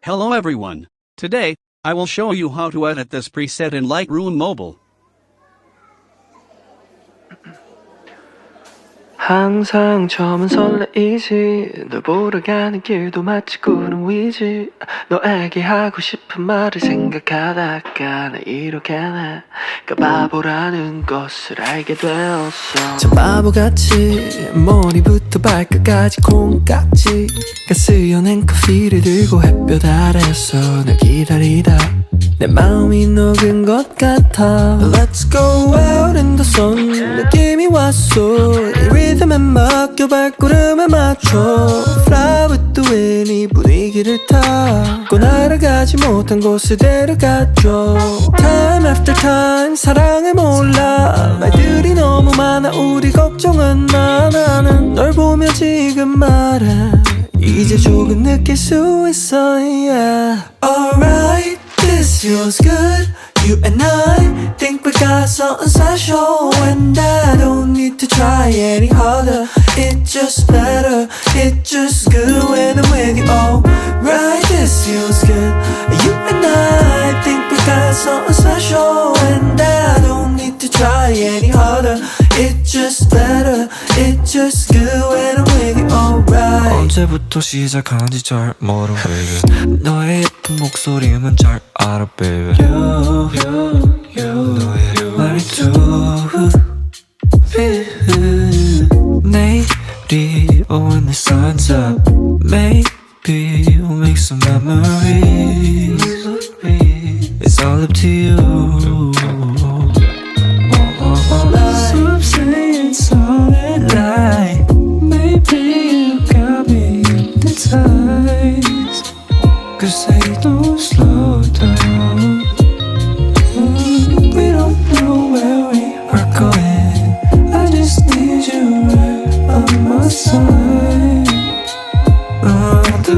Hello everyone. Today, I will show you how to edit this preset in Lightroom Mobile. 항상 처음은 설레이지 널 보러 가는 길도 마치 구름 위지 너에게 하고 싶은 말을 생각하다가 나 이렇게 내가 바보라는 것을 알게 되었어 참 바보같이 머리부터 발끝까지 콩깍지가 쓰여낸 커피를 들고 햇볕 아래서 널 기다리다 내 마음이 녹은 것 같아 Let's go out in the sun 느낌이 왔어 이 리듬에 맡겨 발걸음에 맞춰 Fly with the wind 이 분위기를 타고 날아가지 못한 곳에 데려가줘 Time after time 사랑을 몰라 말들이 너무 많아 우리 걱정은 마 나는 널 보며 지금 말해 이제 조금 느낄 수 있어 yeah. Alright This feels good, you and I think we got something special and I don't need to try any harder It's just better, it's just good when I'm with you Oh, right, this feels good You and I think we got something special and I don't need to try any harder It's just better, it's just good when I'm with you Alright 언제부터 시작한지 잘 모르 baby 너의 예쁜 목소리만 잘 알아 baby 너의 말투 내일이 when the sun's up Maybe we'll make some memories It's all up to you Some say it's all a lie Maybe you got me hypnotized Cause they don't slow down We don't know where we are going I just need you right on my side On the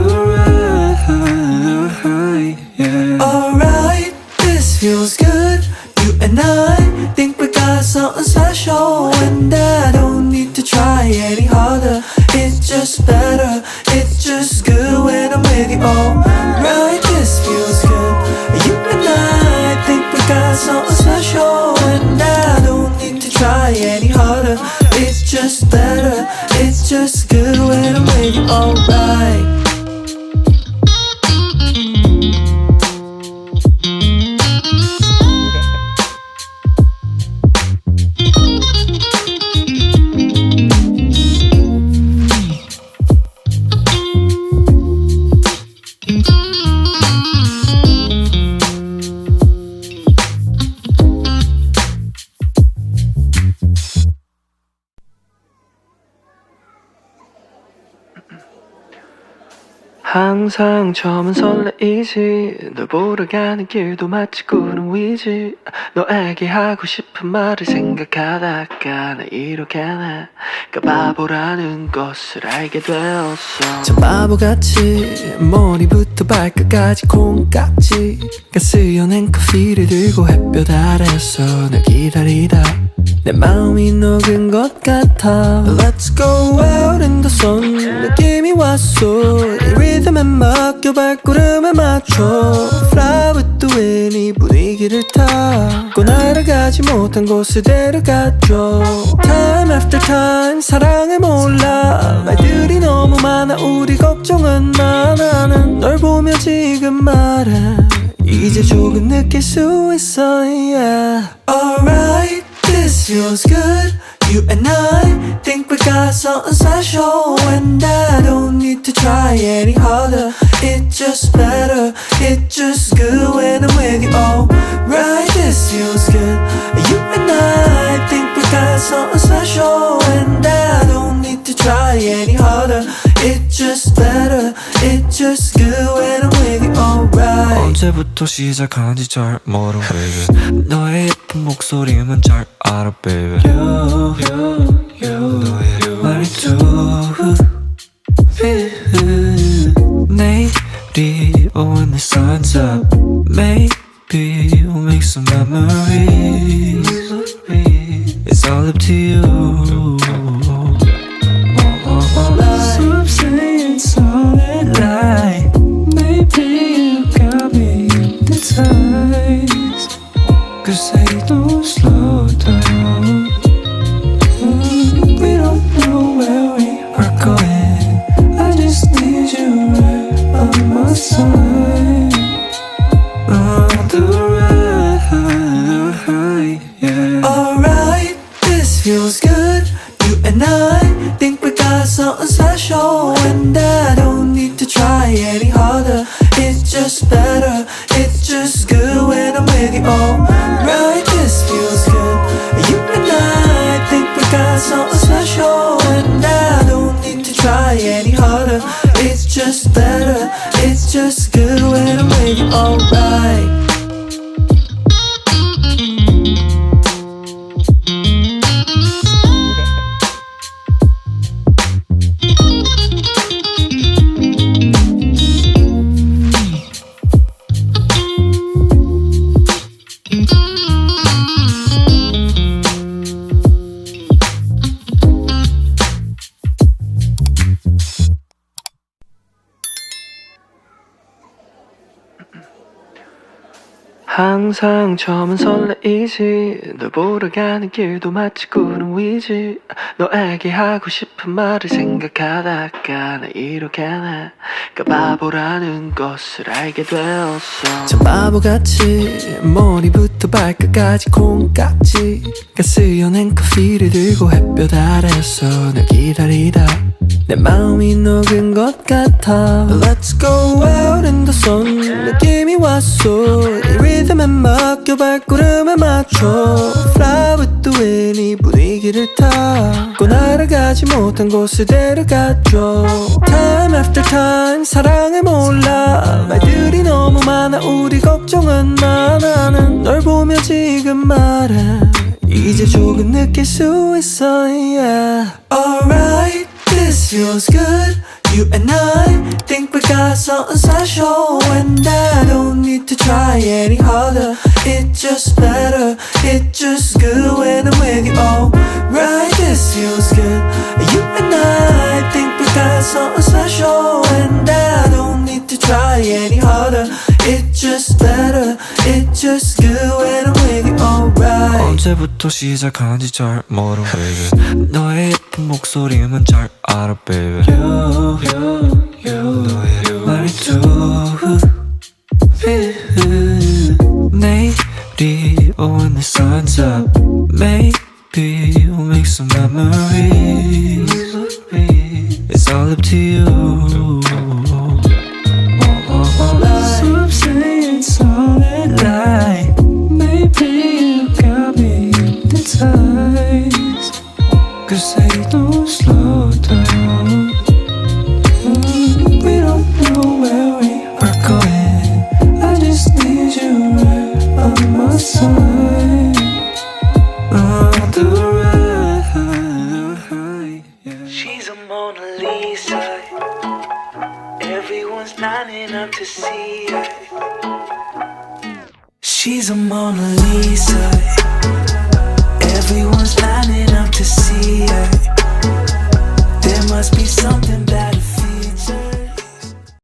ride, yeah Alright, this feels good You and I think we got something special And I don't need to try any harder It's just better, it's just good when I'm with you Alright, this feels good You and I think we got something special And I don't need to try any harder It's just better, it's just good when I'm with you Alright 항상 처음은 설레이지 널 보러 가는 길도 마치 구름 위지 너에게 하고 싶은 말을 생각하다가 나 이렇게 내가 바보라는 것을 알게 되었어 참 바보같이 머리부터 발끝까지 콩깍지가 쓰여낸 커피를 들고 햇볕 아래서 널 기다리다 내 마음이 녹은 것 같아 Let's go out in the sun 느낌이 왔어 이 리듬에 맡겨 발걸음에 맞춰 Fly with the wind 이 분위기를 타고 날아가지 못한 곳에 데려가줘 Time after time 사랑을 몰라 말들이 너무 많아 우리 걱정은 마 나는 널 보며 지금 말해 이제 조금 느낄 수 있어 yeah. Alright This feels good You and I think we got something special And I don't need to try any harder It's just better, it's just good when I'm with you Alright, this feels good You and I think we got something special And I don't need to try any harder It's just better, it's just good when I'm with you Alright 언제부터 시작한지 잘 모르 baby 너의 예쁜 목소리만 잘 알아 baby 너의 말투 내일이 when the sun's up Maybe we'll make some memories It's all up to you Some say it's all a lie Maybe feels good. You and I think we got something special, and I don't need to try any harder. It's just better, it's just good when I'm with you. Alright, this feels good. You and I think we got something special, and I don't need to try any harder. It's just better, it's just good when I'm with you. Alright. 항상 처음은 설레이지 널 보러 가는 길도 마치 구름 위지 너에게 하고 싶은 말을 생각하다가 나 이렇게 내가 바보라는 것을 알게 되었어. 참 바보같이 머리부터 발끝까지 콩깍지가 쓰여낸 커피를 들고 햇볕 아래서 널 기다리다 내 마음이 녹은 것 같아. Let's go out in the sun 느낌이 왔어. 이 리듬에 맡겨 발걸음에 맞춰 Fly with the wind 이 분위기를 타고 날아가지 못한 곳을 데려가줘. Time after time 사랑을 몰라 말들이 너무 많아 우리 걱정은 많아는 널 보며 지금 말해 이제 조금 느낄 수 있어. Yeah. Alright. This feels good. You and I think we got something special, and I don't need to try any harder. It's just better, it's just good when I'm with you. Oh, right, this feels good. You and I think we got something special, and I don't need to try any harder. It's just better, it's just good when I'm with you. Alright. 언제부터 시작한지 잘 모르 baby. 너의 예쁜 목소리만 잘 알아 baby. 너의 말투 내일이 when the sun's up maybe we'll make some memories. It's all up to you. Some say it's all that lie. Maybe you got me hypnotized, 'cause they don't slow down. We don't know where we are going. I just need you right on my side. On the ride, yeah. She's a Mona Lisa. Everyone's lining up to see her. She's a Mona Lisa. Everyone's lining up to see her. There must be something that